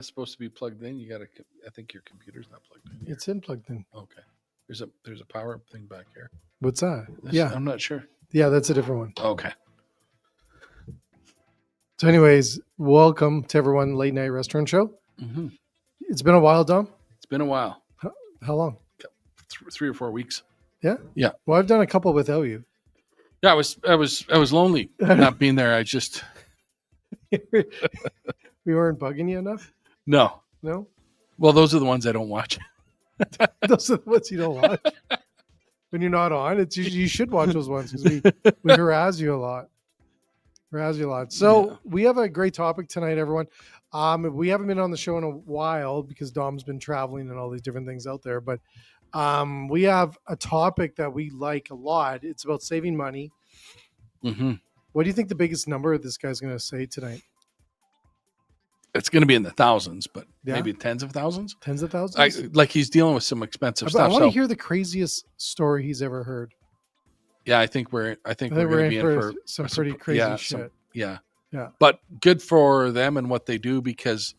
It's supposed to be plugged in. I think your computer's not plugged in. Here. It's in plugged in. Okay. There's a power thing back here. What's that? I'm not sure. Yeah, that's a different one. Okay. So anyways, welcome to everyone Late Night Restaurant Show. Mm-hmm. It's been a while, Dom. It's been a while. How long? 3 or 4 weeks. Yeah? Yeah. Well, I've done a couple without you. Yeah, I was lonely not being there. I just We weren't bugging you enough? No. Well, those are the ones I don't watch. Those are the ones you don't watch. When you're not on, you should watch those ones because we harass you a lot. So we have a great topic tonight, everyone. We haven't been on the show in a while because Dom's been traveling and all these different things out there. But we have a topic that we like a lot. It's about saving money. Mm-hmm. What do you think the biggest number this guy's going to say tonight? It's going to be in the thousands, but maybe tens of thousands. Tens of thousands? Like he's dealing with some expensive stuff. I want to hear the craziest story he's ever heard. Yeah, I think we're going to be in for some pretty crazy shit. Yeah. Yeah. But good for them and what they do because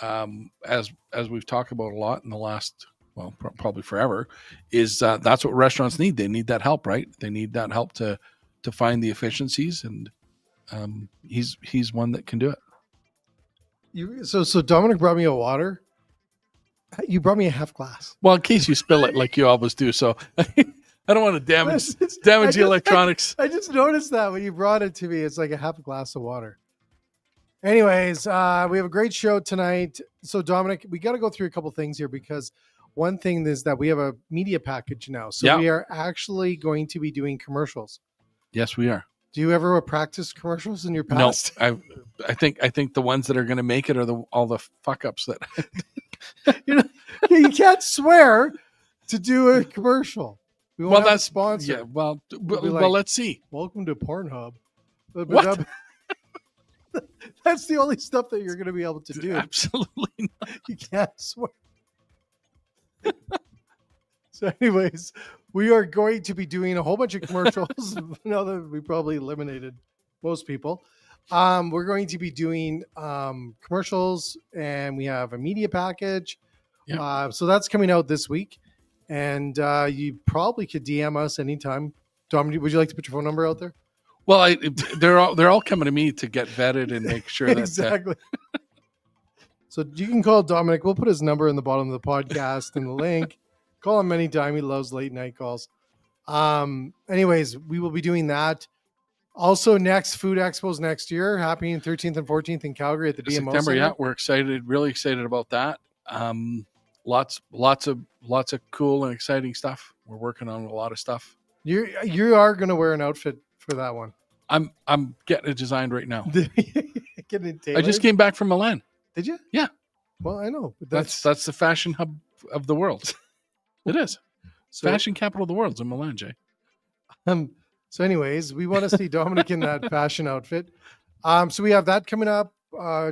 as we've talked about a lot in the last, well, probably forever, is that's what restaurants need. They need that help, right? They need that help to find the efficiencies, and he's one that can do it. So Dominic brought me a water. You brought me a half glass. Well, in case you spill it like you always do. So I don't want to damage the electronics. I just noticed that when you brought it to me, it's like a half a glass of water. Anyways, we have a great show tonight. So Dominic, we got to go through a couple things here because one thing is that we have a media package now. So we are actually going to be doing commercials. Yes, we are. Do you ever practice commercials in your past? No, I think the ones that are going to make it are all the fuck ups that you can't swear to do a commercial. That's sponsored. Yeah, well, let's see. Welcome to Pornhub. What? That's the only stuff that you're going to be able to do. Absolutely not. You can't swear. So anyways, we are going to be doing a whole bunch of commercials now that we probably eliminated most people. We're going to be doing commercials, and we have a media package. Yeah. So that's coming out this week. And you probably could DM us anytime. Dom, would you like to put your phone number out there? Well, they're all coming to me to get vetted and make sure that exactly. So you can call Dominic. We'll put his number in the bottom of the podcast and the link. Call him anytime. He loves late night calls. Anyways, we will be doing that. Also, next Food Expos next year, happening 13th and 14th in Calgary at the BMO September. Center. Yeah, we're excited. Really excited about that. Lots of cool and exciting stuff. We're working on a lot of stuff. You are going to wear an outfit for that one. I'm getting it designed right now. Getting it tailored? I just came back from Milan. Did you? Yeah. Well, I know. But that's the fashion hub of the world. It is. Fashion capital of the world is in Milan, Jay. So anyways, we want to see Dominic in that fashion outfit. So we have that coming up.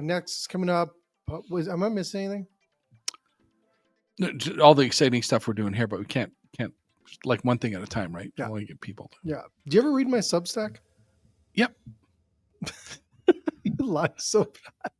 Next coming up. Am I missing anything? All the exciting stuff we're doing here, but we can't like one thing at a time, right? Yeah. Only get people. Yeah. Do you ever read my Substack? Yep. You lie so bad.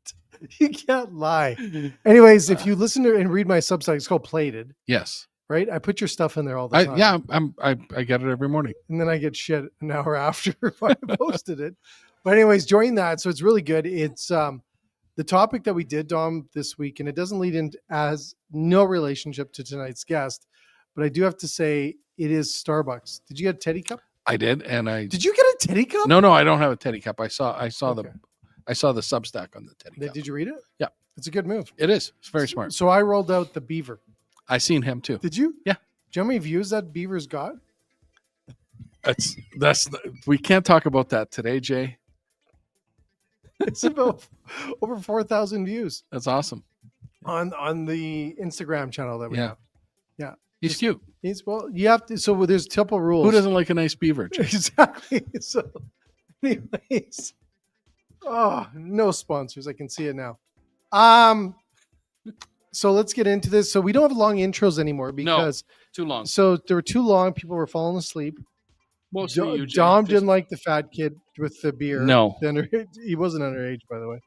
You can't lie. Anyways, if you listen to and read my Substack, it's called Plated. Yes. Right? I put your stuff in there all the time. Yeah, I get it every morning. And then I get shit an hour after I posted it. But anyways, join that. So it's really good. It's the topic that we did, Dom, this week, and it doesn't lead in as no relationship to tonight's guest, but I do have to say it is Starbucks. Did you get a Teddy Cup? I did, and Did you get a Teddy Cup? No, I don't have a Teddy Cup. I saw the Substack on the Teddy Cup. Did you read it? Yeah. It's a good move. It is. It's very smart. So I rolled out the beaver. I seen him too. Did you? Yeah. Do you know how many views that beaver's got? We can't talk about that today, Jay. It's about over 4,000 views. That's awesome. On the Instagram channel that we have. Yeah. He's cute. You have to, so there's a couple rules. Who doesn't like a nice beaver, Jay? Exactly. So anyways, no sponsors. I can see it now. So let's get into this. So we don't have long intros anymore because too long. So they were too long. People were falling asleep. Mostly you, Jay. Dom didn't like the fat kid with the beer. No. He wasn't underage, by the way.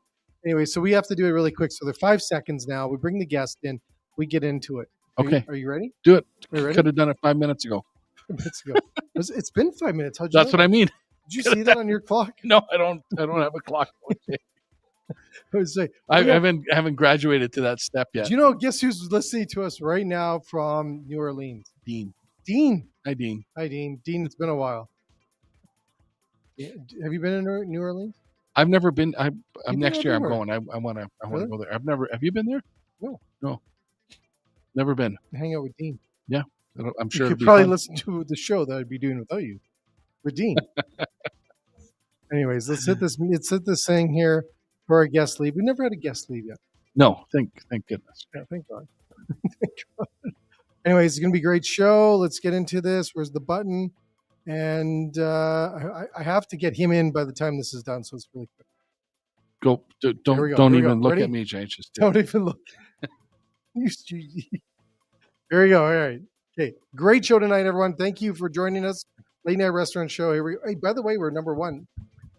Anyway, so we have to do it really quick. So they're 5 seconds now. We bring the guest in. We get into it. Okay. Are you ready? Do it. Are you ready? Could have done it 5 minutes ago. 5 minutes ago. It's been 5 minutes. How'd you That's know what I mean. Did you see that on your clock? No, I don't have a clock. I would say, I haven't graduated to that step yet. do you know, guess who's listening to us right now from New Orleans? Dean. Hi, Dean. Dean, it's been a while. Have you been in New Orleans? I've never been. Next year everywhere. I'm going. I want to Really? go there. I've never. Have you been there? No. Never been. Hang out with Dean. I'm sure You it'd could be probably fun. listen to the show that I'd be doing without you. With Dean. Anyways, let's hit this thing here for our guest leave. We never had a guest leave yet. No, thank goodness. Yeah, thank God. Thank God. Anyways, it's gonna be a great show. Let's get into this. Where's the button? And I have to get him in by the time this is done, so it's really quick. Go. Don't even look at me, Jay. Just Don't even look. Here we go. All right. Okay. Great show tonight, everyone. Thank you for joining us. Late Night Restaurant Show. Here we go. Hey, by the way, we're number one.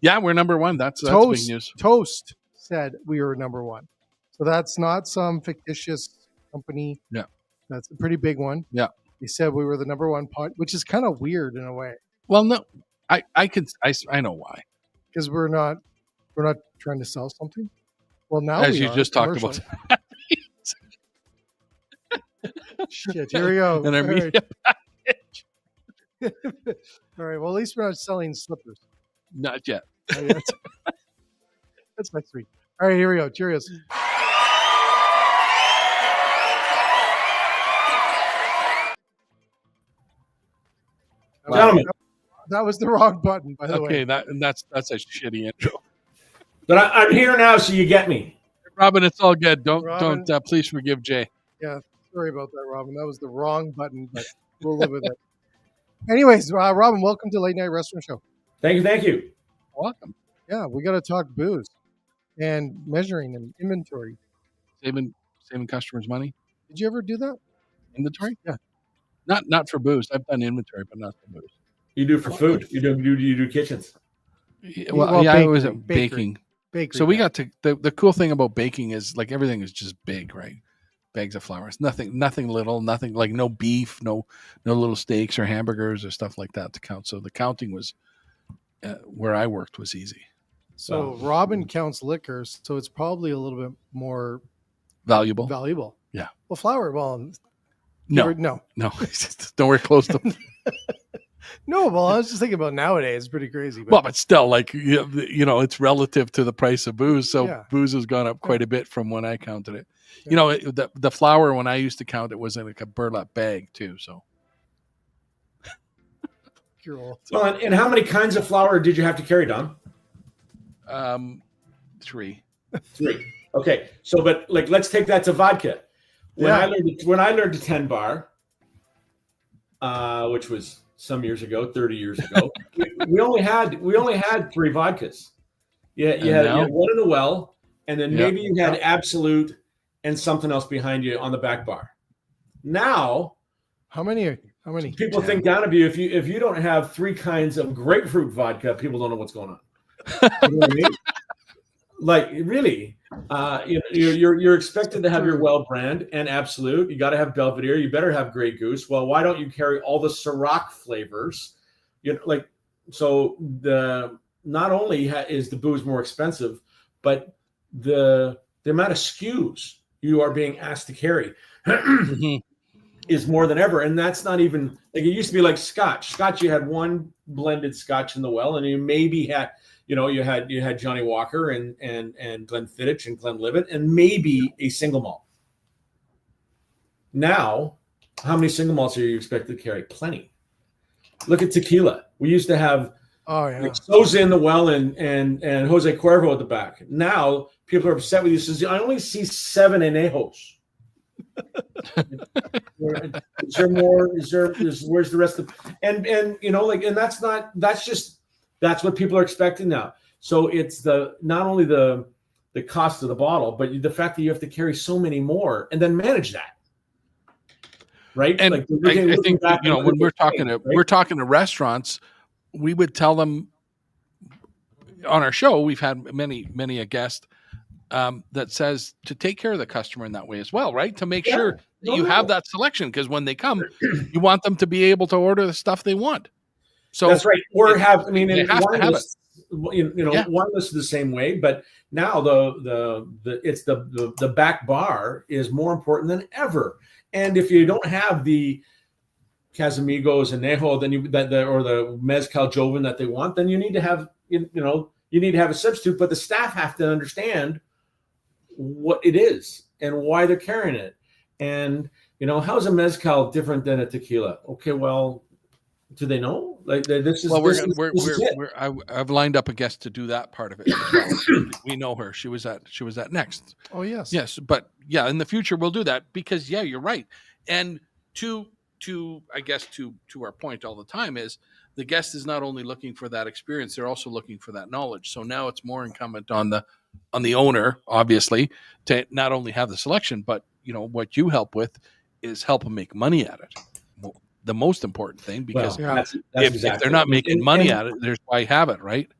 Yeah, we're number one. That's big news. Toast said we were number one. So that's not some fictitious company. Yeah. That's a pretty big one. Yeah. He said we were the number one pod, which is kind of weird in a way. Well, no, I know why. Because we're not trying to sell something. Well, now as we you are, just talked about. Shit, here we go. And our media package. All right. Well, at least we're not selling slippers. Not yet. That's next week. All right, here we go. Cheers. Gentlemen, that was the wrong button, by the way. Okay, that's a shitty intro. but I'm here now, so you get me. Robin, it's all good. Don't please forgive Jay. Yeah, sorry about that, Robin. That was the wrong button, but we'll live with it. Anyways, Robin, welcome to Late Night Restaurant Show. Thank you. Welcome. Yeah, we got to talk booze and measuring and inventory. Saving customers money. Did you ever do that? Inventory? Yeah. Not for booze. I've done inventory, but not for booze. You do for food. You do kitchens. Well, I was baking. Bakery. So we got to the cool thing about baking is like everything is just big, right? Bags of flour. It's nothing little, nothing like no beef, no little steaks or hamburgers or stuff like that to count. So the counting was where I worked was easy. So Robin counts liquor, so it's probably a little bit more valuable. Yeah. Well, flour. Well, no, nowhere close to. No, well, I was just thinking about nowadays. It's pretty crazy. But still, like it's relative to the price of booze. So yeah. Booze has gone up quite a bit from when I counted it. Yeah. The flour when I used to count it was in like a burlap bag too. So. You're old. Well, and how many kinds of flour did you have to carry, Don? 3. 3. Okay, so but like let's take that to vodka. When I learned a 10 bar, which was some years ago, 30 years ago, we only had 3 vodkas. You had one in the well, and then maybe you had Absolute and something else behind you on the back bar. Now, how many people think down of you if you don't have 3 kinds of grapefruit vodka, people don't know what's going on. You know what I mean? Like really, you're expected to have your Well brand and Absolute. You got to have Belvedere. You better have Grey Goose. Well, why don't you carry all the Ciroc flavors? So not only is the booze more expensive, but the amount of SKUs you are being asked to carry is more than ever. And that's not even like it used to be like Scotch. Scotch, you had one blended Scotch in the well, and you maybe had. You had Johnny Walker and Glenfiddich and Glenlivet and maybe a single malt. Now, how many single malts are you expected to carry? Plenty. Look at tequila. We used to have Sosa in the well and Jose Cuervo at the back. Now people are upset with you. Says I only see 7 Anejos. Is there more? Where's the rest of? And that's what people are expecting now. So it's not only the cost of the bottle, but the fact that you have to carry so many more and then manage that, right? And I think when we're talking to restaurants, we would tell them on our show. We've had many a guest that says to take care of the customer in that way as well, right? To make Yeah. sure that No, you no. have that selection, because when they come, you want them to be able to order the stuff they want. So that's right. Or it- have, I mean, they in have to wine have lists, wine lists is the same way, but now the back bar is more important than ever. And if you don't have the Casamigos and Nejo, then or the Mezcal Joven that they want, then you need to have you need to have a substitute. But the staff have to understand what it is and why they're carrying it. And how's a Mezcal different than a tequila? Okay, well, do they know? Like this is well, this is it. I've lined up a guest to do that part of it as well. We know her. She was at Next. Oh yes. Yes, but yeah, in the future we'll do that, because yeah, you're right. And to I guess to our point all the time is the guest is not only looking for that experience, they're also looking for that knowledge. So now it's more incumbent on the owner, obviously, to not only have the selection, but what you help with is help them make money at it. The most important thing, because that's if they're not making money at it, there's why have it, right?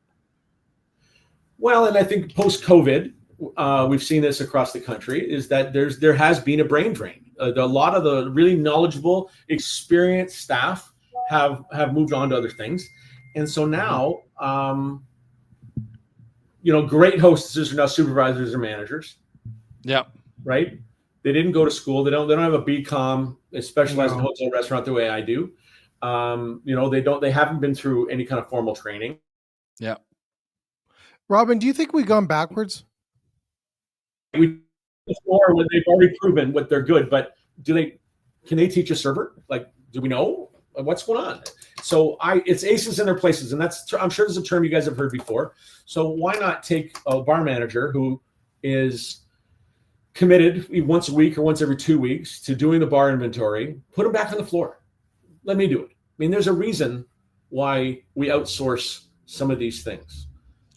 Well, and I think post-COVID, we've seen this across the country, is that there has been a brain drain. A lot of the really knowledgeable, experienced staff have moved on to other things, and so now, great hostesses are now supervisors or managers. Yeah. Right. They didn't go to school. They don't have a BCom. They specialize in hotel restaurant the way I do. They haven't been through any kind of formal training. Yeah. Robin, do you think we've gone backwards? Before, when they've already proven what they're good, but can they teach a server? Like, do we know what's going on? So it's aces in their places, and I'm sure there's a term you guys have heard before. So why not take a bar manager who is committed once a week or once every 2 weeks to doing the bar inventory, put them back on the floor. Let me do it. I mean, there's a reason why we outsource some of these things.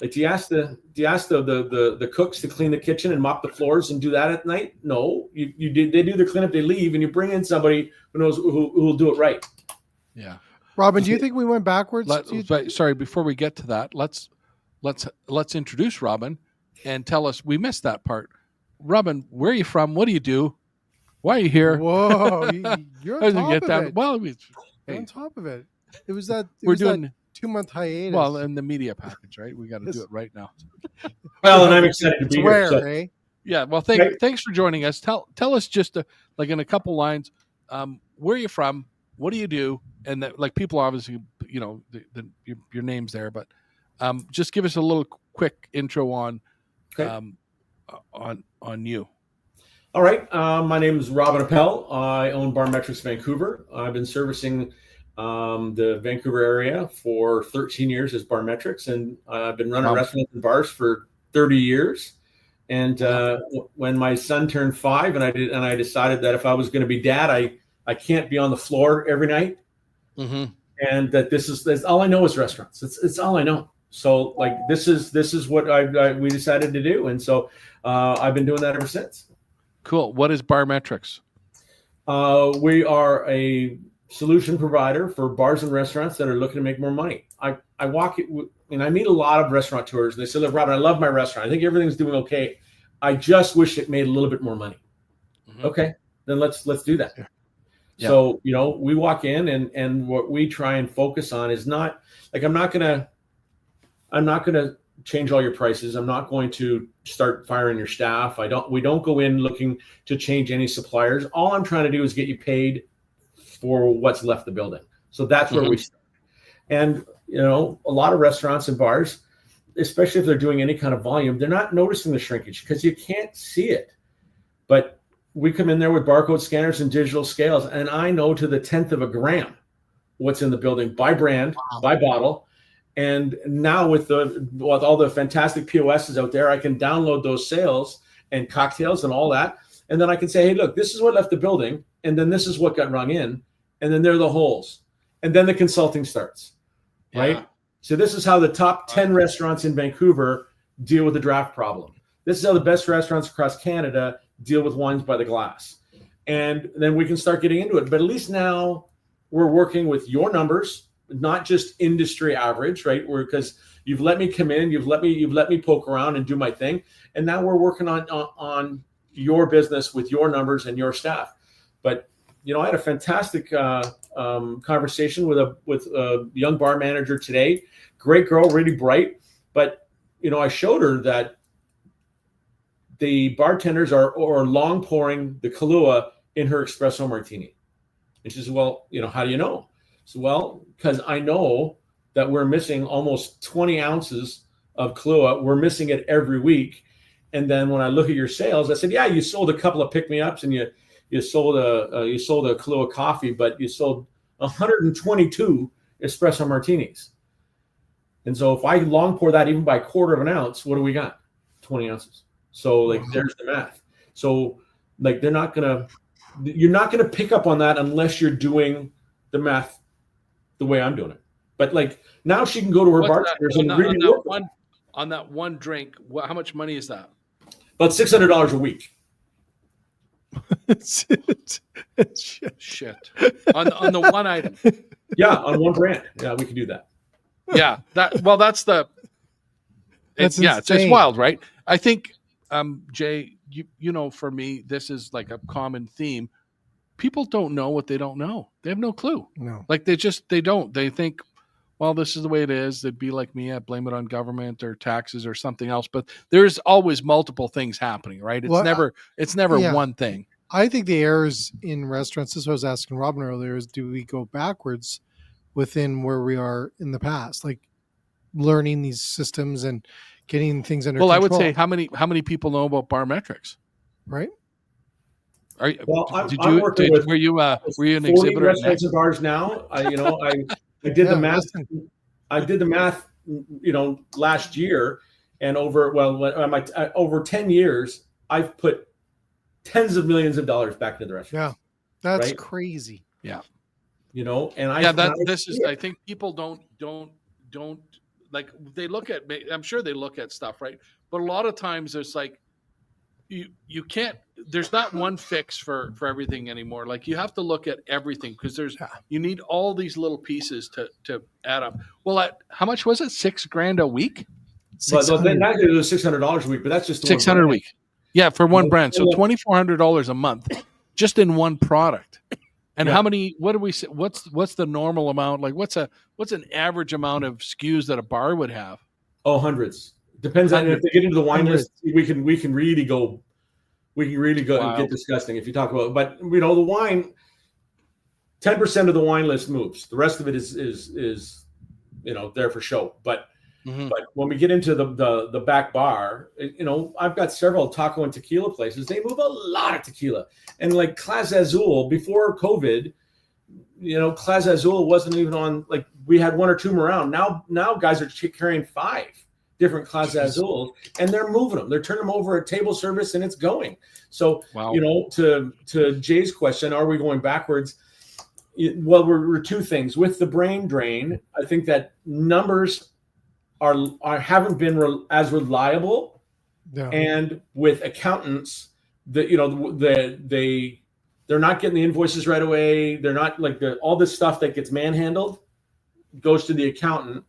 Like, do you ask the cooks to clean the kitchen and mop the floors and do that at night? No, they do their cleanup, they leave, and you bring in somebody who knows who will do it right. Yeah. Robin, do you think we went backwards? Sorry, before we get to that, let's introduce Robin and tell us, we missed that part. Robin, where are you from? What do you do? Why are you here? Whoa, you're on top of it. Well, you're on top of it. It was that. We're doing 2-month hiatus. Well, in the media package, right? We got to do it right now. Well, and I'm excited to be here. So. Eh? Yeah. Well, thanks for joining us. Tell us just like in a couple lines, where are you from? What do you do? And people obviously, your name's there, but just give us a little quick intro on you. All right. My name is Robin Appel. I own Barmetrix Vancouver. I've been servicing the Vancouver area for 13 years as Barmetrix, and I've been running restaurants and bars for 30 years. And when my son turned 5, and I decided that if I was going to be dad, I can't be on the floor every night, and that this is all I know is restaurants. It's all I know. So this is what we decided to do, and so I've been doing that ever since. Cool. What is Barmetrix? We are a solution provider for bars and restaurants that are looking to make more money. I walk it, and I meet a lot of restaurateurs, and they say, "Look, Robin, I love my restaurant. I think everything's doing okay. I just wish it made a little bit more money." Okay, then let's do that. Yeah. So we walk in, and what we try and focus on is not like I'm not gonna change all your prices. I'm not going to start firing your staff. We don't go in looking to change any suppliers. All I'm trying to do is get you paid for what's left the building. So that's where we start. And a lot of restaurants and bars, especially if they're doing any kind of volume, they're not noticing the shrinkage because you can't see it. But we come in there with barcode scanners and digital scales, and I know to the 10th of a gram what's in the building by brand, by bottle. And now with all the fantastic POSs out there, I can download those sales and cocktails and all that. And then I can say, hey, look, this is what left the building. And then this is what got rung in. And then there are the holes. And then the consulting starts, right? So this is how the top 10 restaurants in Vancouver deal with the draft problem. This is how the best restaurants across Canada deal with wines by the glass. And then we can start getting into it. But at least now we're working with your numbers not just industry average, right? Because you've let me come in, you've let me poke around and do my thing, and now we're working on your business with your numbers and your staff. But I had a fantastic conversation with a young bar manager today. Great girl, really bright. But I showed her that the bartenders are long pouring the Kahlua in her espresso martini. And she says, well, how do you know? So, well, because I know that we're missing almost 20 ounces of Kahlua. We're missing it every week. And then when I look at your sales, I said, yeah, you sold a couple of pick-me-ups and you sold a Kahlua coffee, but you sold 122 espresso martinis. And so if I long pour that even by a quarter of an ounce, what do we got? 20 ounces. So there's the math. So you're not gonna pick up on that unless you're doing the math the way I'm doing it. But now she can go to her bartenders and really work on that one drink. How much money is that? About $600 a week. Shit. On the one item. Yeah, on one brand. Yeah, we can do that. Yeah, that's it's wild, right? I think, Jay, for me, this is like a common theme. People don't know what they don't know. They have no clue. No, they don't. They think, well, this is the way it is. They'd be like me. I blame it on government or taxes or something else. But there's always multiple things happening, right? It's never one thing. I think the errors in restaurants, this is what I was asking Robin earlier, is do we go backwards within where we are in the past, like learning these systems and getting things under control? I would say how many people know about Barmetrix? Right. Were you an exhibitor? Restaurants and bars now. I did the math. I did the math, last year, and over 10 years, I've put tens of millions of dollars back into the restaurant. Yeah, that's crazy. Yeah, I think people don't like, they look at. I'm sure they look at stuff, right? But a lot of times there's you can't. There's not one fix for everything anymore. Like, you have to look at everything because you need all these little pieces to add up. Well, how much was it? $6,000 a week? Then that was $600 a week, but that's just $600 a week. Yeah, for one brand. So $2,400 a month just in one product. And how many? What do we say? What's the normal amount? Like, what's an average amount of SKUs that a bar would have? Oh, hundreds. Depends on if they get into the wine list. We can really go. We can really go and get disgusting if you talk about. But the wine, 10% of the wine list moves. The rest of it is there for show. But when we get into the back bar, I've got several taco and tequila places. They move a lot of tequila. And like Clase Azul, before COVID, Clase Azul wasn't even on. Like, we had one or two around. Now guys are carrying 5 different Clase Azuls, and they're moving them. They're turning them over at table service, and it's going. So, to Jay's question, are we going backwards? Well, we're two things. With the brain drain, I think that numbers haven't been as reliable, and with accountants, they're not getting the invoices right away. They're not all this stuff that gets manhandled goes to the accountant.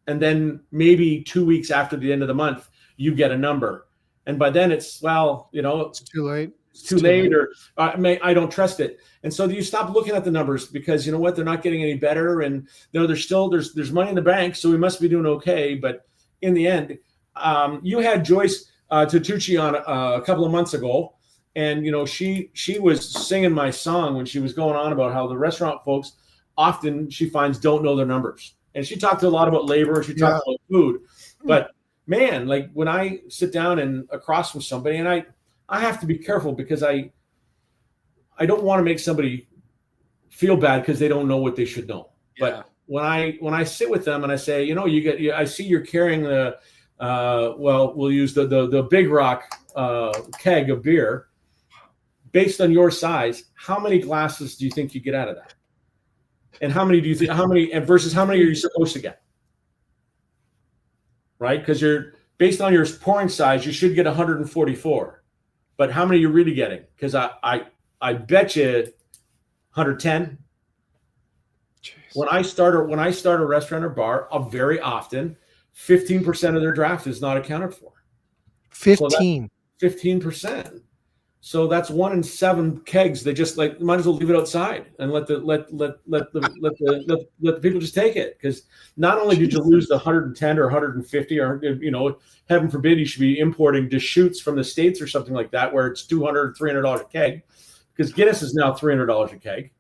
And then maybe 2 weeks after the end of the month, you get a number. And by then it's too late. It's too late, or I don't trust it. And so you stop looking at the numbers because you know what? They're not getting any better. And there's money in the bank, so we must be doing okay. But in the end, you had Joyce Tatucci on a couple of months ago. And, she was singing my song when she was going on about how the restaurant folks often, she finds, don't know their numbers. And she talked a lot about labor. She talked about food. But, man, like, when I sit down and across from somebody, and I have to be careful because I don't want to make somebody feel bad because they don't know what they should know. Yeah. But when I sit with them and I say, I see you're carrying the we'll use the Big Rock keg of beer. Based on your size, how many glasses do you think you get out of that? And how many versus how many are you supposed to get? Right? Because based on your pouring size, you should get 144. But how many are you really getting? Because I bet you 110. Jeez. When I start a restaurant or bar, very often 15% of their draft is not accounted for. 15. 15%. So that's 1 in 7 kegs. They just might as well leave it outside and let the people just take it, because not only did you lose the 110 or 150, or heaven forbid you should be importing Deschutes from the States or something like that, where it's $200, $300 a keg, because Guinness is now $300 a keg.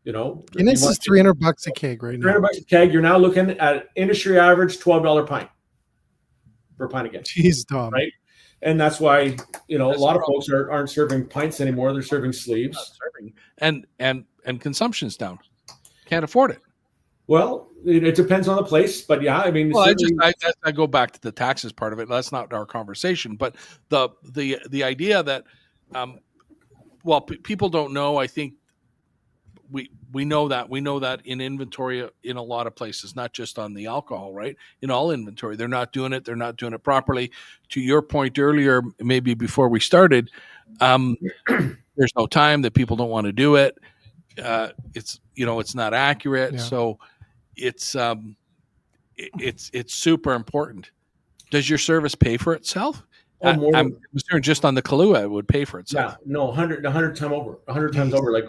Guinness is $300 a keg right now. $300 a keg. You're now looking at industry average $12 pint for a pint of Guinness. Jeez, Tom. Right. And that's why, a lot of folks aren't serving pints anymore. They're serving sleeves. And consumption's down. Can't afford it. Well, it depends on the place, but yeah, I mean, well, I go back to the taxes part of it. That's not our conversation, but the idea that, people don't know. I think we know that in inventory in a lot of places, not just on the alcohol, right? In all inventory, they're not doing it properly. To your point earlier, maybe before we started, there's no time, that people don't want to do it. It's not accurate. Yeah. So it's super important. Does your service pay for itself? I'm assuming just on the Kahlua, it would pay for itself. Yeah, no, 100 times over. Like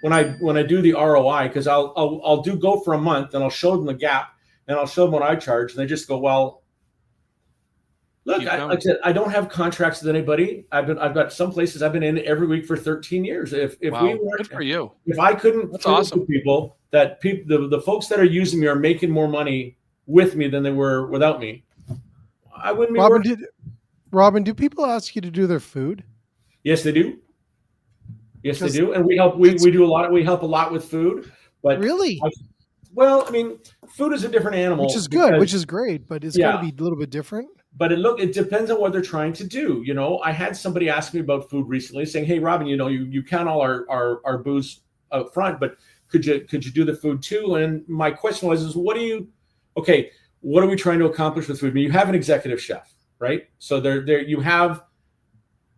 when I do the ROI, because I'll go for a month and I'll show them the gap and I'll show them what I charge, and they just go, well, look, like I said, I don't have contracts with anybody. I've got some places I've been in every week for 13 years. If wow, we weren't, good for you. If I couldn't, that's awesome. To people that the folks that are using me are making more money with me than they were without me, I wouldn't be working. Robin, do people ask you to do their food? Yes, they do. Yes, they do, and we help. We do a lot. We help a lot with food. But really, I mean, food is a different animal, which is good, which is great, but it's got to be a little bit different. But it depends on what they're trying to do. I had somebody ask me about food recently, saying, "Hey, Robin, you count all our booze up front, but could you do the food too?" And my question was, what are we trying to accomplish with food? I mean, you have an executive chef. Right. So there you have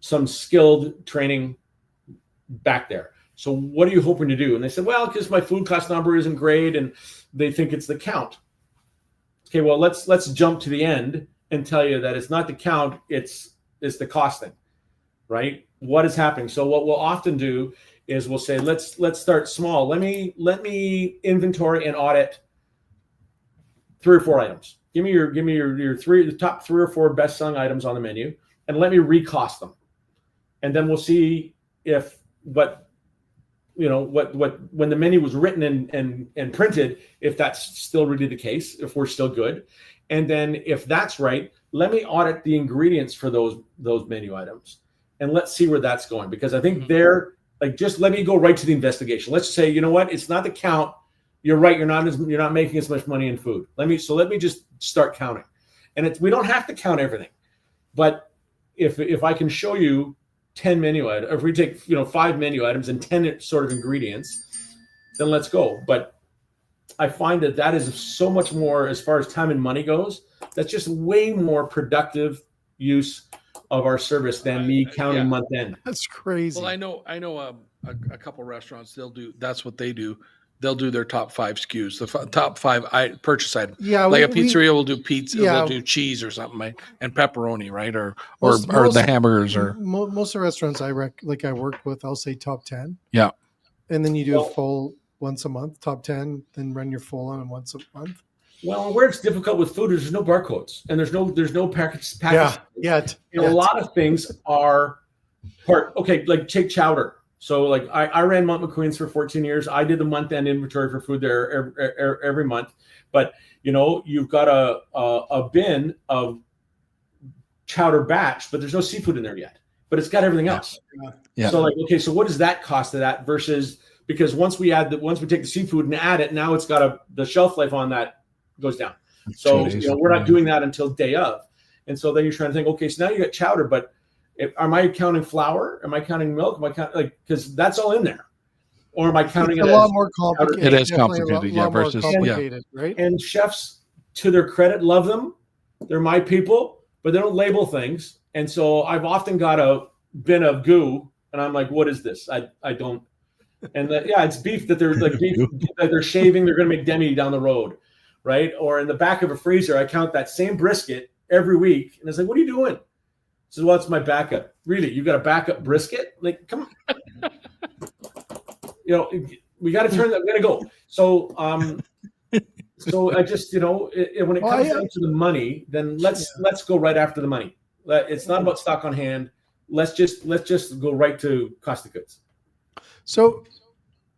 some skilled training back there. So what are you hoping to do? And they said, well, because my food cost number isn't great and they think it's the count. Okay, well, let's jump to the end and tell you that it's not the count, it's the costing. Right? What is happening? So what we'll often do is we'll say, let's start small. Let me inventory and audit 3 or 4 items. Give me your the top 3 or 4 best selling items on the menu, and let me recost them, and then we'll see if when the menu was written and printed, if that's still really the case, if we're still good, and then if that's right, let me audit the ingredients for those menu items, and let's see where that's going, because I think just let me go right to the investigation. Let's say, you know what, it's not the count. You're right. You're not making as much money in food. Let me just start counting, and we don't have to count everything, but if I can show you 10 menu items, if we take 5 menu items and 10 sort of ingredients, then let's go. But I find that is so much more, as far as time and money goes. That's just way more productive use of our service than me counting month end. That's crazy. Well, I know a couple restaurants. That's what they do. They'll do their top 5 SKUs, the top 5 purchase items. Yeah, like a pizzeria will do pizza, they'll do cheese or something, right? And pepperoni, right? Or the hamburgers. Or most of the restaurants I work with, I'll say top 10. Yeah, and then you do a full once a month, top 10, then run your full on once a month. Well, where it's difficult with food is there's no barcodes and there's no package. Yeah, a lot of things are like take chowder. So like I ran Mount McQueen's for 14 years. I did the month-end inventory for food there every month. But, you've got a bin of chowder batch, but there's no seafood in there yet. But it's got everything else. Yeah. So so what does that cost of that versus, because once we take the seafood and add it, now it's got the shelf life on that goes down. So we're not doing that until day of. And so then you're trying to think, okay, so now you got chowder, but am I counting flour? Am I counting milk? Am I counting because that's all in there? Or am I counting it's it a lot more complicated? It is complicated, versus right? And chefs, to their credit, love them. They're my people, but they don't label things. And so I've often got a bin of goo, and I'm like, "What is this? I don't." And it's beef that they're like beef that they're shaving. They're going to make demi down the road, right? Or in the back of a freezer, I count that same brisket every week, and it's like, what are you doing? Says, well, it's my backup. Really, you got a backup brisket? Like, come on. We got to turn that. We're gonna go. So, so I just, when it comes down to the money, then let's go right after the money. It's not about stock on hand. Let's just go right to cost of goods. So,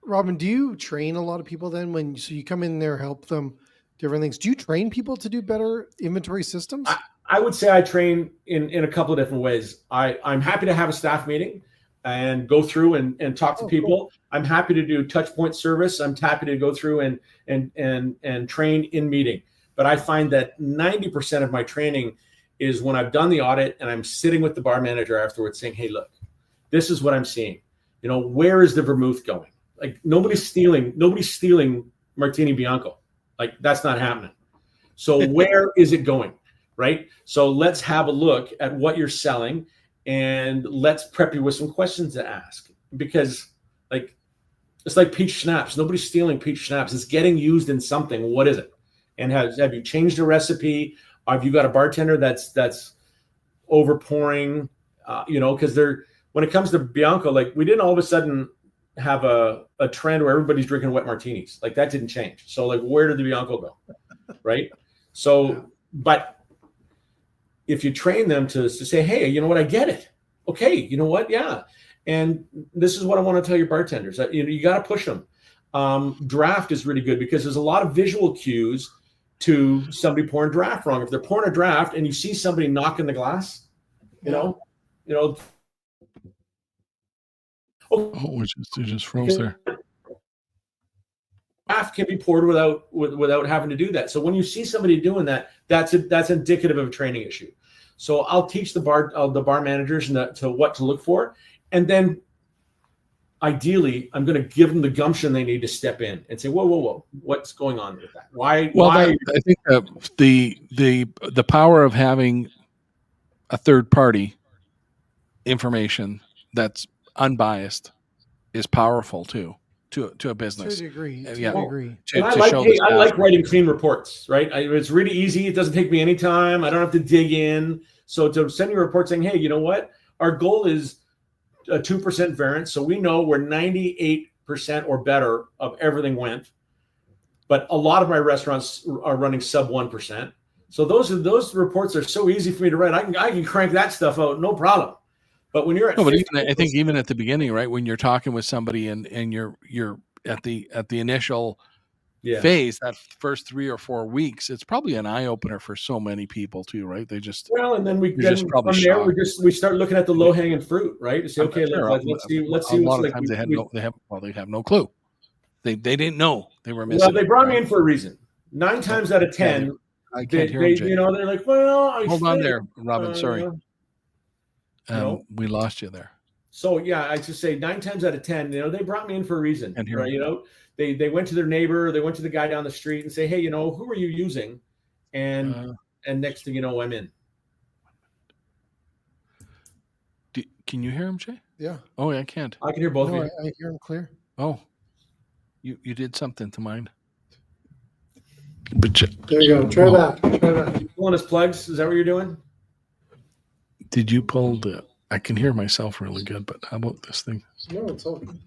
Robin, do you train a lot of people then so you come in there, help them different things? Do you train people to do better inventory systems? I would say I train in a couple of different ways. I'm happy to have a staff meeting and go through and talk to people. Cool. I'm happy to do touch point service. I'm happy to go through and train in meeting. But I find that 90% of my training is when I've done the audit and I'm sitting with the bar manager afterwards saying, hey, look, this is what I'm seeing. Where is the vermouth going? Like nobody's stealing Martini Bianco. Like that's not happening. So where is it going? Right. So let's have a look at what you're selling and let's prep you with some questions to ask, because like, it's like peach schnapps. Nobody's stealing peach schnapps. It's getting used in something. What is it? And have you changed the recipe? Have you got a bartender that's over pouring, because when it comes to Bianco, like we didn't all of a sudden have a trend where everybody's drinking wet martinis. Like that didn't change. So like, where did the Bianco go? Right. So, but if you train them to say, hey, you know what, I get it. Okay, you know what? Yeah. And this is what I want to tell your bartenders. You got to push them. Draft is really good because there's a lot of visual cues to somebody pouring draft wrong. If they're pouring a draft and you see somebody knocking the glass, Oh, it just froze there. Draft can be poured without having to do that. So when you see somebody doing that, that's indicative of a training issue. So I'll teach the bar managers to what to look for, and then ideally I'm going to give them the gumption they need to step in and say, whoa, what's going on with that? Why? I think the power of having a third party information that's unbiased is powerful too. To a business. To a degree. Yeah. To a degree. I like writing clean reports, right? It's really easy. It doesn't take me any time. I don't have to dig in. So to send you a report saying, hey, you know what? Our goal is a 2% variance. So we know we're 98% or better of everything went. But a lot of my restaurants are running sub 1%. So those reports are so easy for me to write. I can crank that stuff out, no problem. But when you're I think even at the beginning, right, when you're talking with somebody and you're at the initial phase, that first 3 or 4 weeks, it's probably an eye opener for so many people too, right? They just and then we get from there. We start looking at the low hanging fruit, right? To say, okay, let's see. A lot of times they have no clue. They didn't know they were missing. Well, they brought me in for a reason. 9 times out of 10, I can't hear them. they're like, well, hold on there, Robin. Sorry. We lost you there. So I just say 9 times out of 10, they brought me in for a reason. And right? They went to their neighbor, they went to the guy down the street and say, hey, who are you using? And next thing you know, I'm in. Can you hear him, Jay? Yeah. Oh, I can't. I can hear both of you. I hear him clear. Oh, you did something to mine. But there you go. Try that. You pulling his plugs? Is that what you're doing? Did you pull I can hear myself really good, but how about this thing? No, it's all good.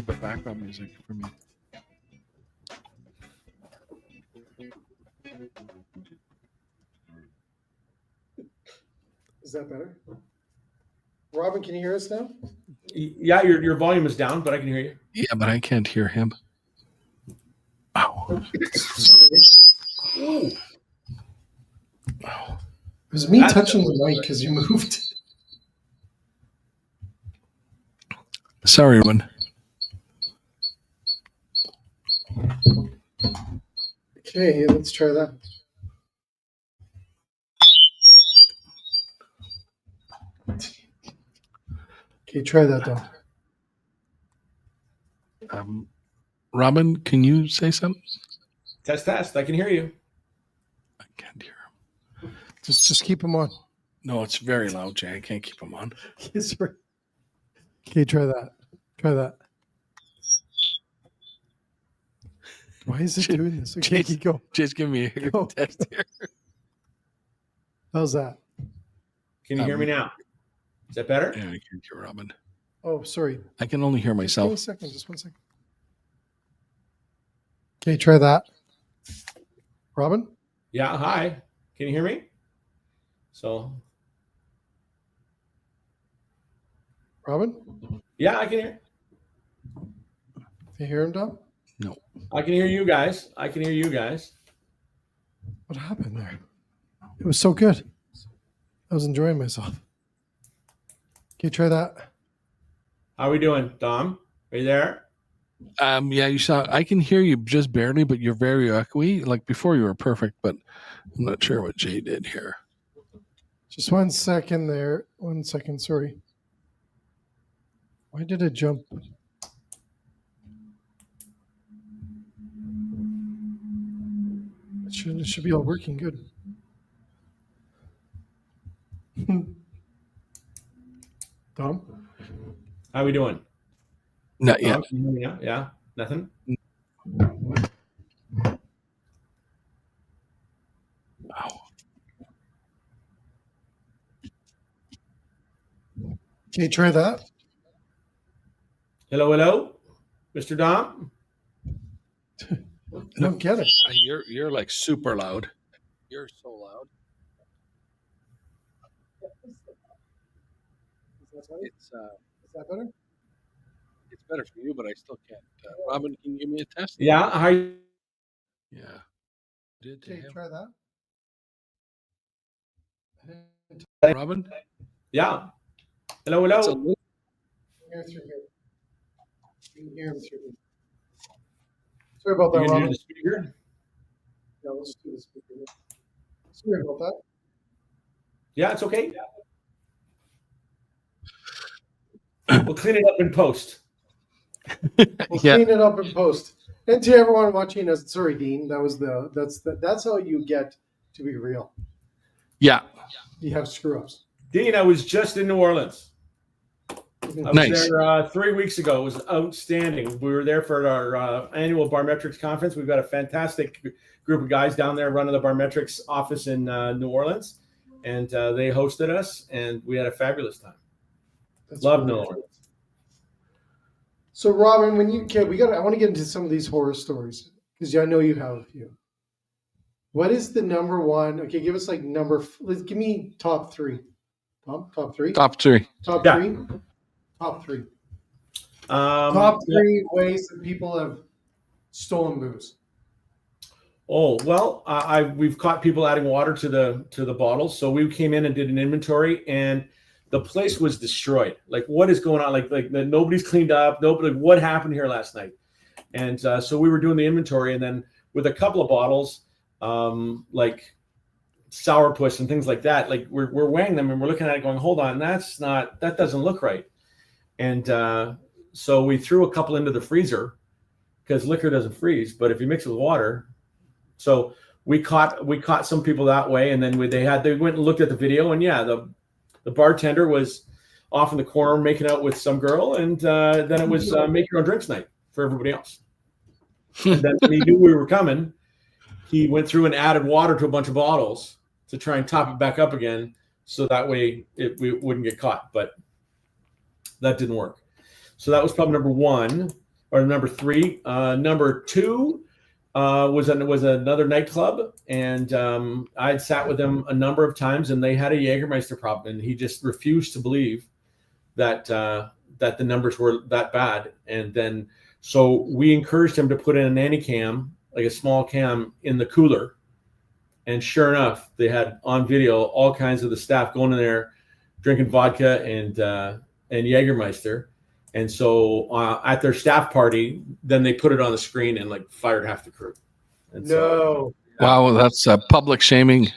But background music for me. Is that better? Robin, can you hear us now? Yeah, your volume is down, but I can hear you. Yeah, but I can't hear him. Oh. Sorry. Wow. It was me touching the mic because you moved. Sorry, everyone. Okay, let's try that. Okay, try that though. Robin, can you say something? Test. I can hear you. I can't hear him. Just keep him on. No, it's very loud, Jay. I can't keep them on. Okay, sorry. Okay, try that. Try that. Why is it doing this? Okay, go. Just give me a hearing test here. How's that? Can you hear me now? Is that better? Yeah, I can hear Robin. Oh, sorry. I can only hear myself. Just give me a second. Just 1 second. Okay, try that. Robin? Yeah, hi. Can you hear me? So, Robin? yeah, I can hear. Can you hear him, Dom? No. I can hear you guys. I can hear you guys. What happened there? It was so good. I was enjoying myself. Can you try that? How are we doing, Dom? Are you there? Yeah, you saw. I can hear you just barely, but you're very echoey. Like before, you were perfect, but I'm not sure what Jay did here. Just 1 second there. 1 second. Sorry. Why did it jump? It should be all working good. Tom? How are we doing? Not yet. Dom, can you hear me now? Yeah, nothing. Wow. Can you try that? Hello, hello, Mr. Dom. I don't get it. You're like super loud. You're so loud. It's Is that better? it's better for you, but I still can't. Robin, can you give me a test? Yeah, how are you? Yeah. Did to Okay, him. try that. Robin? Yeah. Hello, It's a hello. little- Hear through here. You can hear him through here. Sorry about that, You can hear Robin. the speaker? Yeah, we'll just do this. Sorry about that. Yeah, it's okay. We'll clean it up in post. We'll Yeah. clean it up in post. And to everyone watching us, sorry, Dean. That's how you get to be real. Yeah. You have screw ups. Dean, I was just in New Orleans. I was Nice. there 3 weeks ago. It was outstanding. We were there for our annual Barmetrix conference. We've got a fantastic group of guys down there running the Barmetrix office in New Orleans, and they hosted us, and we had a fabulous time. That's Love really New cool. Orleans. So, Robin, when you okay, I want to get into some of these horror stories because I know you have a few. What is the number one? Okay, give us like give me top three. Tom, top three. Top three. Top Yeah. three. Top three. Top three ways that people have stolen booze. Oh well, we've caught people adding water to the bottles. So we came in and did an inventory, and the place was destroyed. Like, what is going on? Like nobody's cleaned up. Nobody. What happened here last night? And so we were doing the inventory, and then with a couple of bottles, like sourpuss and things like that, like we're weighing them and we're looking at it, going, hold on, that doesn't look right. And so we threw a couple into the freezer because liquor doesn't freeze, but if you mix it with water. So we caught some people that way, and then they went and looked at the video, and yeah, the bartender was off in the corner making out with some girl, and then it was make your own drinks night for everybody else. And then when he knew we were coming, he went through and added water to a bunch of bottles to try and top it back up again, so that way we wouldn't get caught. But that didn't work. So that was probably number one or number three. Number two was another nightclub, and I'd sat with them a number of times, and they had a Jägermeister problem, and he just refused to believe that the numbers were that bad. And then so we encouraged him to put in a nanny cam, like a small cam, in the cooler. And sure enough, they had on video all kinds of the staff going in there, drinking vodka and Jägermeister. And so at their staff party, then they put it on the screen and like fired half the crew. And No. Wow, that's public shaming.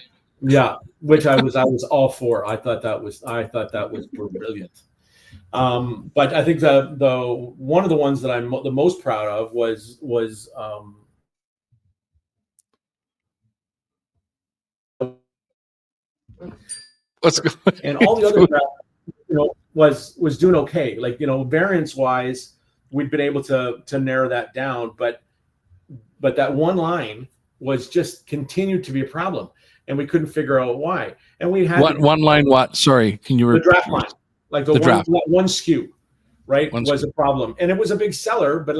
Yeah, which I was all for. I thought that was brilliant. But I think the one of the ones that I'm the most proud of was What's going and all the other stuff, was doing okay. Like, variance wise, we'd been able to narrow that down, but that one line was just continued to be a problem, and we couldn't figure out why. And we had one line. What? Sorry, can you the repeat? draft line, like the draft. one SKU, right, was SKU. a problem, and it was a big seller. But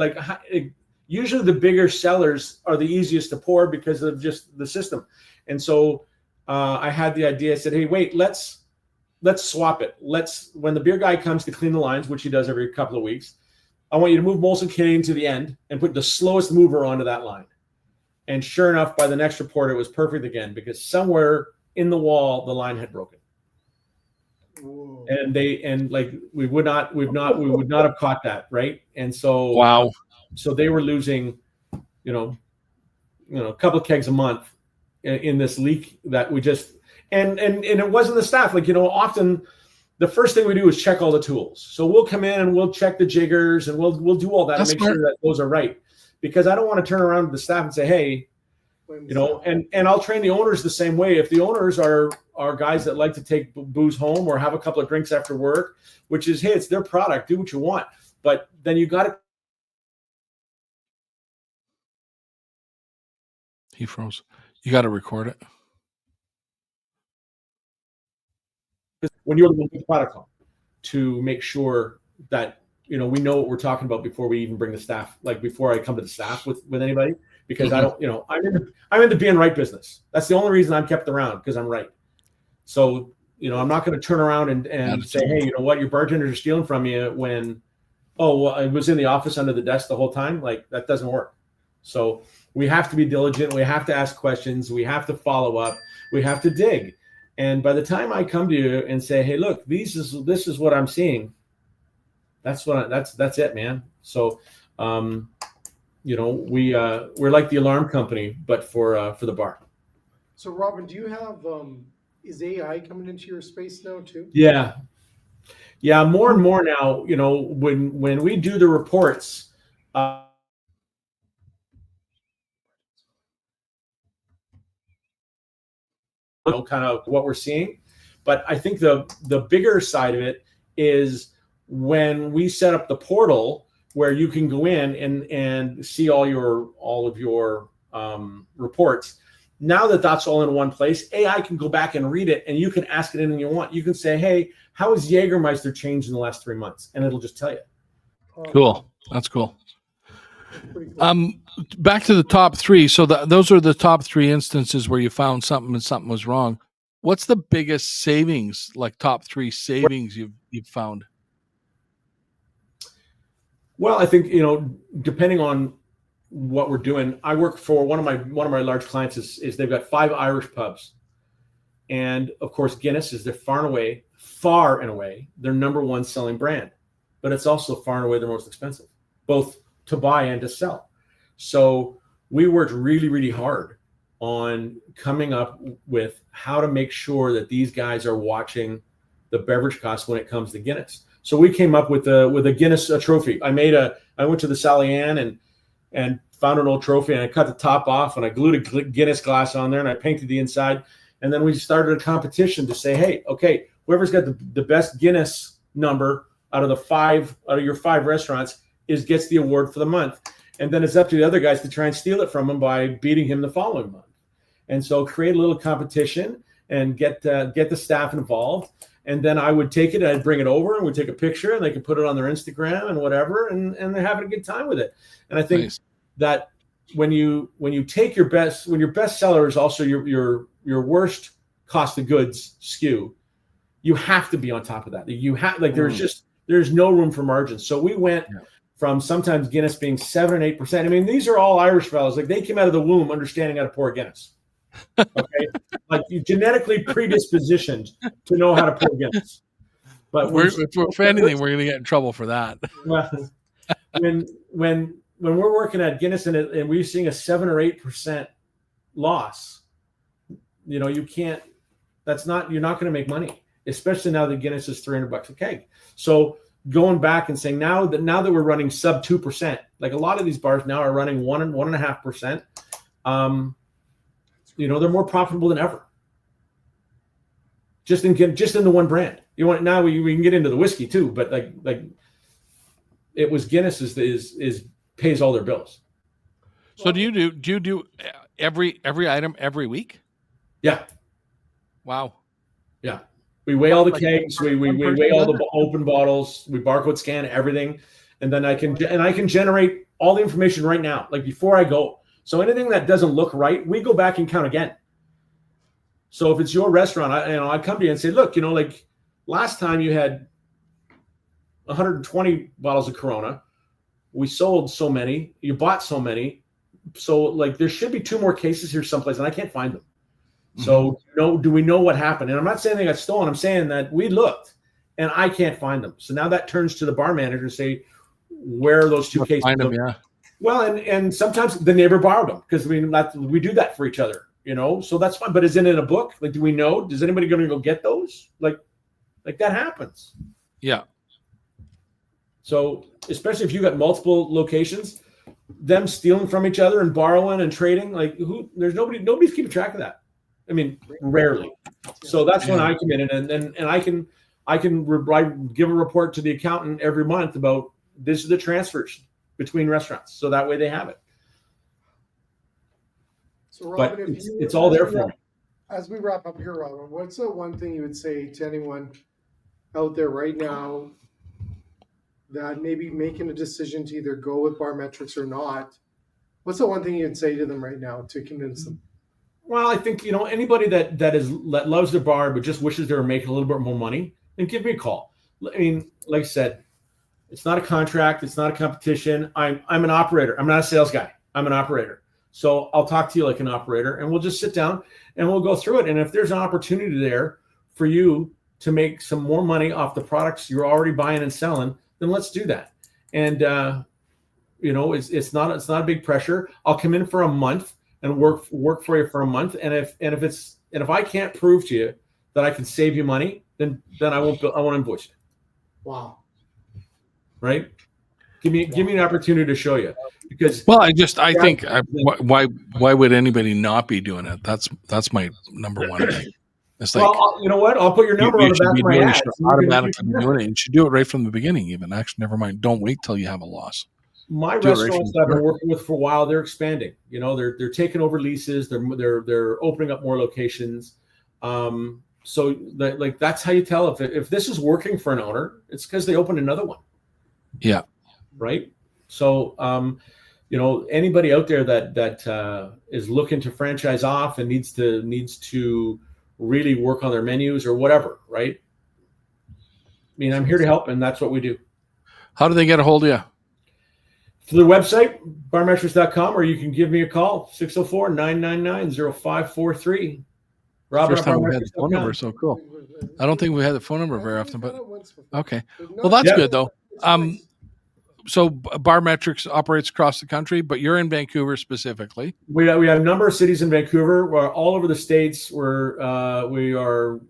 usually the bigger sellers are the easiest to pour because of just the system. And so I had the idea. I said, hey, wait, let's swap it. When the beer guy comes to clean the lines, which he does every couple of weeks, I want you to move Molson Canadian to the end and put the slowest mover onto that line. And sure enough, by the next report, it was perfect again, because somewhere in the wall, the line had broken. Whoa. And we would not have caught that, right? And so, wow. So they were losing, a couple of kegs a month in this leak that we just, and it wasn't the staff. Often the first thing we do is check all the tools. So we'll come in and we'll check the jiggers and we'll do all that. That's and make sure that those are right. Because I don't want to turn around to the staff and say, hey, and I'll train the owners the same way. If the owners are guys that like to take booze home or have a couple of drinks after work, which is, hey, it's their product, do what you want. But then you got to. He froze. You got to record it. When you're the product on, to make sure that we know what we're talking about before we even bring the staff, like before I come to the staff with anybody, because I don't, I'm in the being right business. That's the only reason I'm kept around, because I'm right. So, I'm not going to turn around and say, hey, you know what, your bartenders are stealing from you when, I was in the office under the desk the whole time. Like, that doesn't work. So we have to be diligent. We have to ask questions. We have to follow up. We have to dig. And by the time I come to you and say, hey, look, this is what I'm seeing, that's it, man. So, we're like the alarm company, but for the bar. So, Robin, do you have is AI coming into your space now too? Yeah, more and more now. When we do the reports. Kind of what we're seeing, but I think the bigger side of it is when we set up the portal where you can go in and see all of your reports. Now that's all in one place, AI can go back and read it, and you can ask it anything you want. You can say, hey, how has Jägermeister changed in the last 3 months? And it'll just tell you. Cool. That's cool. Back to the top three. So those are the top three instances where you found something and something was wrong. What's the biggest savings, like top three savings you've found? Well, I think, depending on what we're doing, I work for one of my large clients is they've got 5 Irish pubs. And of course, Guinness is far and away their number one selling brand, but it's also far and away their most expensive, both to buy and to sell. So we worked really, really hard on coming up with how to make sure that these guys are watching the beverage costs when it comes to Guinness. So we came up with a Guinness trophy. I went to the Sally Ann and found an old trophy, and I cut the top off and I glued a Guinness glass on there and I painted the inside. And then we started a competition to say, hey, okay, whoever's got the best Guinness number out of your 5 restaurants gets the award for the month. And then it's up to the other guys to try and steal it from him by beating him the following month. And so create a little competition and get the staff involved. And then I would take it and I'd bring it over and we'd take a picture and they could put it on their Instagram and whatever, and they're having a good time with it. And I think that when you take when your best seller is also your worst cost of goods SKU, you have to be on top of that. You have there's no room for margins. So we went from sometimes Guinness being 7 and 8%. I mean, these are all Irish fellas. Like, they came out of the womb understanding how to pour Guinness. Okay, like, you genetically predispositioned to know how to pour Guinness. But if anything, we're going to get in trouble for that. Well, when we're working at Guinness and we're seeing a 7 or 8% loss, you can't. You're not going to make money, especially now that Guinness is $300 a keg. So going back and saying now that we're running sub 2%, like a lot of these bars now are running 1 and 1.5%. They're more profitable than ever. just in the one brand. You want now we can get into the whiskey too, but like it was Guinness is pays all their bills. So do you do every item every week? Yeah. Wow. Yeah. We weigh all the kegs. We weigh all the open bottles. We barcode scan everything, and then I can generate all the information right now, like before I go. So anything that doesn't look right, we go back and count again. So if it's your restaurant, I come to you and say, look, like last time you had 120 bottles of Corona. We sold so many. You bought so many. So like there should be 2 more cases here someplace, and I can't find them. So do we know what happened? And I'm not saying they got stolen. I'm saying that we looked, and I can't find them. So now that turns to the bar manager to say, where are those 2 cases? Find them, yeah. Well, and sometimes the neighbor borrowed them because we do that for each other, so that's fine. But is it in a book? Like, do we know? Is anybody going to go get those? Like that happens. Yeah. So especially if you got multiple locations, them stealing from each other and borrowing and trading, nobody's keeping track of that. I mean, rarely. So that's when I come in and I can give a report to the accountant every month about this is the transfers between restaurants. So that way they have it. So Robin, but it's all there for me. As we wrap up here, Robin, what's the one thing you would say to anyone out there right now that may be making a decision to either go with Barmetrix or not? What's the one thing you'd say to them right now to convince them? Well, I think, anybody that loves their bar but just wishes they were making a little bit more money, then give me a call. I mean, like I said, it's not a contract. It's not a competition. I'm an operator. I'm not a sales guy. I'm an operator. So I'll talk to you like an operator, and we'll just sit down and we'll go through it. And if there's an opportunity there for you to make some more money off the products you're already buying and selling, then let's do that. And it's not a big pressure. I'll come in for a month and work for you for a month. And if I can't prove to you that I can save you money, then I won't invoice you. Wow. Right? Give me an opportunity to show you, because I think why would anybody not be doing it? That's my number one thing. It's like, you know what? I'll put your number on the back of my ad. Automatically doing it. You should do it right from the beginning. Even actually, never mind. Don't wait till you have a loss. My restaurants that I've been working with for a while, they're expanding. They're taking over leases. They're opening up more locations. So that's how you tell if this is working for an owner. It's because they opened another one. Yeah. Right. So anybody out there that is looking to franchise off and needs to really work on their menus or whatever, right? I mean, I'm here to help, and that's what we do. How do they get a hold of you? Through the website, barmetrix.com, or you can give me a call, 604-999-0543. Robert, first time we had the phone number, so cool. I don't think we had the phone number very often, but okay. Well, that's good, though. So Barmetrix operates across the country, but you're in Vancouver specifically. We have a number of cities in Vancouver. We're all over the States. We are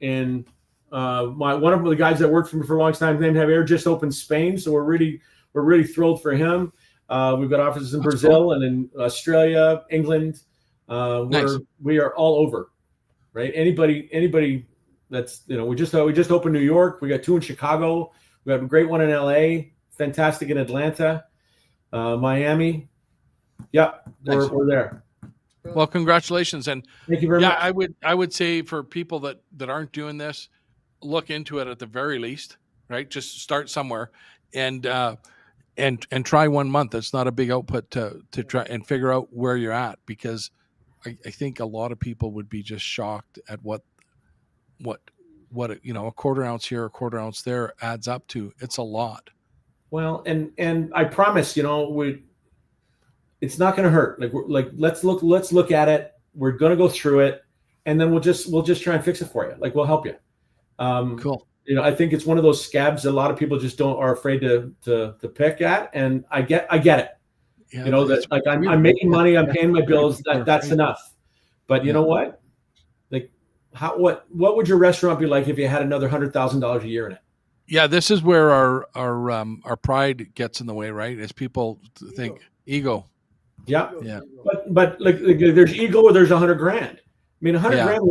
in one of the guys that worked for me for a long time, named Javier, just opened Spain. So we're really thrilled for him. We've got offices in Brazil and in Australia, England. Nice. We are all over, right? Anybody that's, we just opened New York. We got 2 in Chicago. We have a great one in LA. Fantastic in Atlanta, Miami. Yeah, we're there. Well, congratulations, and thank you very much. I would say for people that aren't doing this, look into it at the very least, right? Just start somewhere, and try 1 month. It's not a big output to try and figure out where you're at, because I think a lot of people would be just shocked at what a quarter ounce here, a quarter ounce there adds up to. It's a lot. Well, and I promise, it's not going to hurt. Let's look at it. We're going to go through it, and then we'll just try and fix it for you. We'll help you. Cool. I think it's one of those scabs that a lot of people just are afraid to pick at, and I get it. Yeah, I'm making money, I'm paying my bills. That's enough. But you know what? What would your restaurant be like if you had another $100,000 a year in it? Yeah, this is where our pride gets in the way, right? As people think ego. Yeah. But there's ego or there's $100,000. mean, 100 Yeah. grand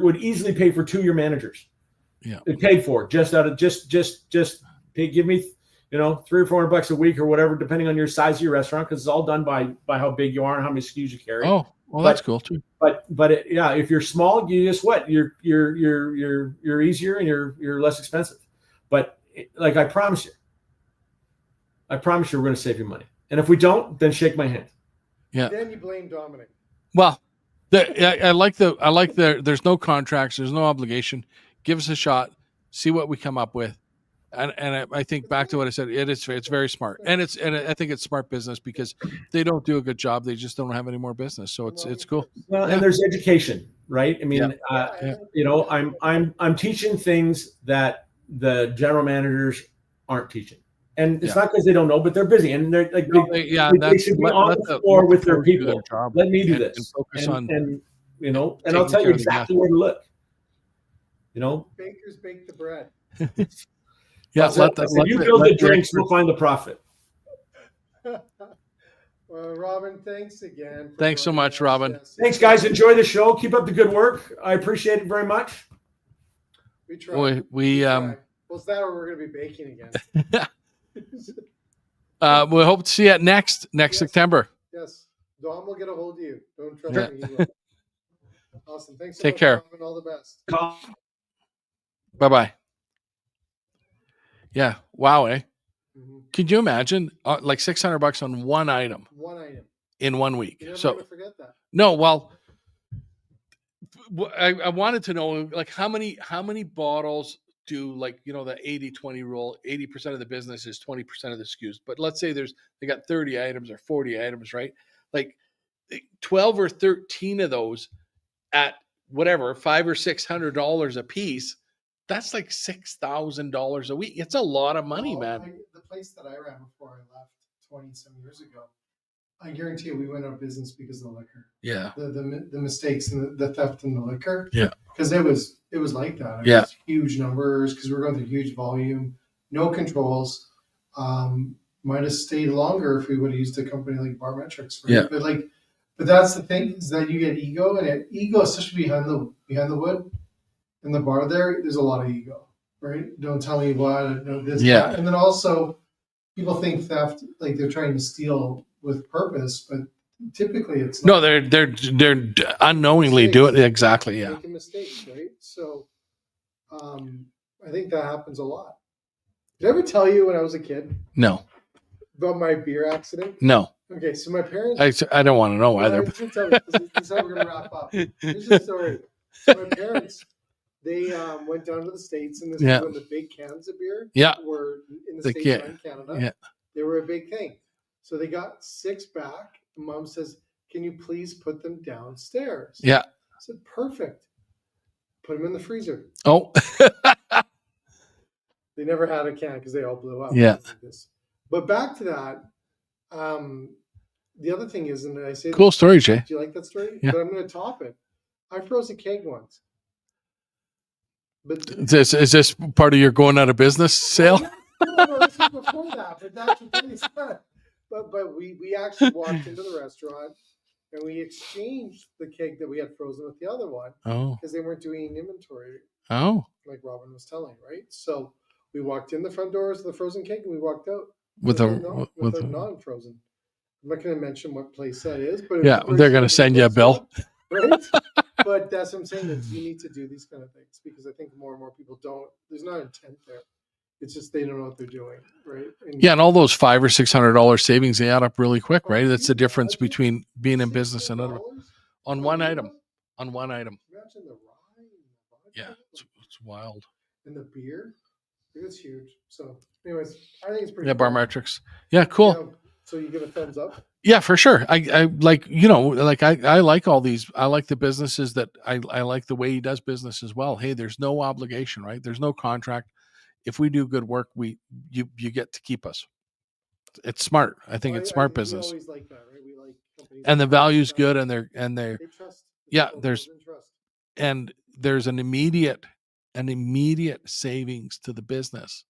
would easily pay for 2 year managers. Yeah. It paid for just out of give me, $300 or $400 a week or whatever, depending on your size of your restaurant, because it's all done by how big you are and how many SKUs you carry. Oh, well, that's cool too. But if you're small, you just you're easier and you're less expensive. But like I promise you, we're going to save you money. And if we don't, then shake my hand. Yeah. Then you blame Dominic. Well, I like there's no contracts, there's no obligation. Give us a shot, see what we come up with. And I think back to what I said, it's very smart. And I think it's smart business because they don't do a good job. They just don't have any more business. So it's cool. Well, and there's education, right? I mean, I'm teaching things that the general managers aren't teaching. And it's not because they don't know, but they're busy and they're like, they should be on the floor with their people. Let me do this. And focus on, and I'll tell you exactly where to look. Bakers bake the bread. Yeah, you build the drinks, we'll find the profit. Well, Robin, thanks again. Thanks so much, Robin. Yes. Thanks, guys. Enjoy the show. Keep up the good work. I appreciate it very much. We try. We Well, it's that or we're going to be baking again. we hope to see you next September. Yes. Dom will get a hold of you. Don't trust me. He will. Awesome. Thanks so Take much, care. Robin. All the best. Bye-bye. Yeah. Wow. Mm-hmm. Could you imagine like $600 on one item? One item. In 1 week. You're never So going to forget that. no, well, I wanted to know like how many bottles do the 80-20 rule. 80% of the business is 20% of the SKUs. But let's say they got 30 items or 40 items, right? Like 12 or 13 of those at whatever, $500 or $600 a piece. That's like $6,000 a week. It's a lot of money, man. The place that I ran before I left 20-some years ago, I guarantee you we went out of business because of the liquor. Yeah. The mistakes and the theft in the liquor. Yeah. Because it was like that. It was huge numbers because we were going through huge volume, no controls. Might have stayed longer if we would have used a company like Barmetrix. Right? Yeah. But that's the thing is that you get ego, and ego, especially behind the wood, in the bar there's a lot of ego, right? Don't tell me what, no this, that. And then also people think theft, like they're trying to steal with purpose, but typically it's not. No, they're unknowingly do it. Exactly. Yeah. Making mistakes, right? So I think that happens a lot. Did I ever tell you when I was a kid? No. About my beer accident? No. Okay, so my parents. I don't want to know either. This is how we're gonna wrap up. Here's the story. So my parents, they went down to the States, and this was when the big cans of beer were in the States and Canada. Yeah. They were a big thing. So they got 6 back. And Mom says, "Can you please put them downstairs?" Yeah. I said, "Perfect." Put them in the freezer. Oh. They never had a can because they all blew up. Yeah. But back to that. The other thing is, and I say, cool story, Jay. Do you like that story? Yeah. But I'm going to top it. I froze a keg once. But is this part of your going out of business sale? No, this was before that. But that's what they said. But we actually walked into the restaurant and we exchanged the keg that we had frozen with the other one. Oh. Because they weren't doing inventory. Oh. Like Robin was telling, right? So we walked in the front doors of the frozen keg and we walked out with a non-frozen. I'm not going to mention what place that is, but they're going to send you a bill, right? But that's what I'm saying is you need to do these kind of things because I think more and more people don't. There's not intent there. It's just they don't know what they're doing, right? And all those $500 or $600 savings they add up really quick, right? That's the difference between being in business and other on one item. On one item. Imagine the rye. Yeah, it's wild. And the beer, it's huge. So, anyways, I think it's pretty. Yeah, cool. Barmetrix. Yeah, cool. Yeah. So you give a thumbs up? Yeah, for sure. I like, I like all these. I like the businesses that I like the way he does business as well. Hey, there's no obligation, right? There's no contract. If we do good work, you get to keep us. It's smart. I think it's smart business. We always like that, right? We like companies and the value's good, and they're they trust. Yeah, there's an immediate savings to the business.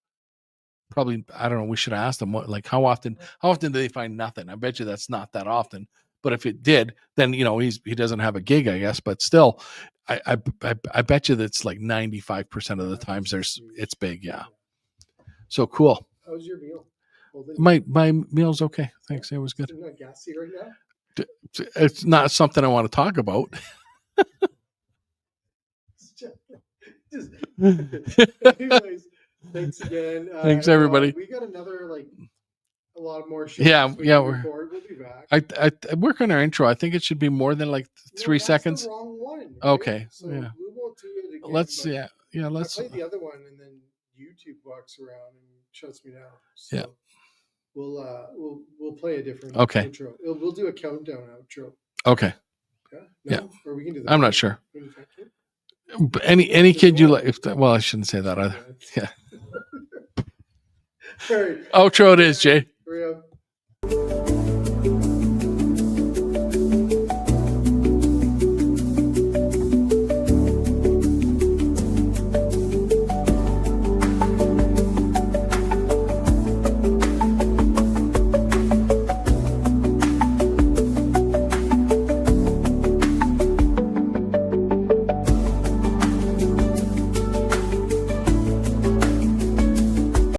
Probably, I don't know. We should ask them how often do they find nothing? I bet you that's not that often. But if it did, then you know he doesn't have a gig, I guess. But still, I bet you that's like 95% of the times it's big. Yeah. So cool. How's your meal? My meal's okay. Thanks. It was good. You're not gassy right now? It's not something I want to talk about. Anyways, thanks again. Thanks everybody. We got another a lot more shows. Yeah, We'll be back. I work on our intro. I think it should be more than like 3 seconds. The wrong one. Right? Okay. So yeah. we won't do it again. Let's let's I play the other one and then YouTube walks around and shuts me down. So yeah. We'll play a different intro. We'll do a countdown outro. Okay. Yeah. Or we can do that. I'm not sure. Any kid you like? Well, I shouldn't say that either. Yeah. Right. Outro it is, Jay.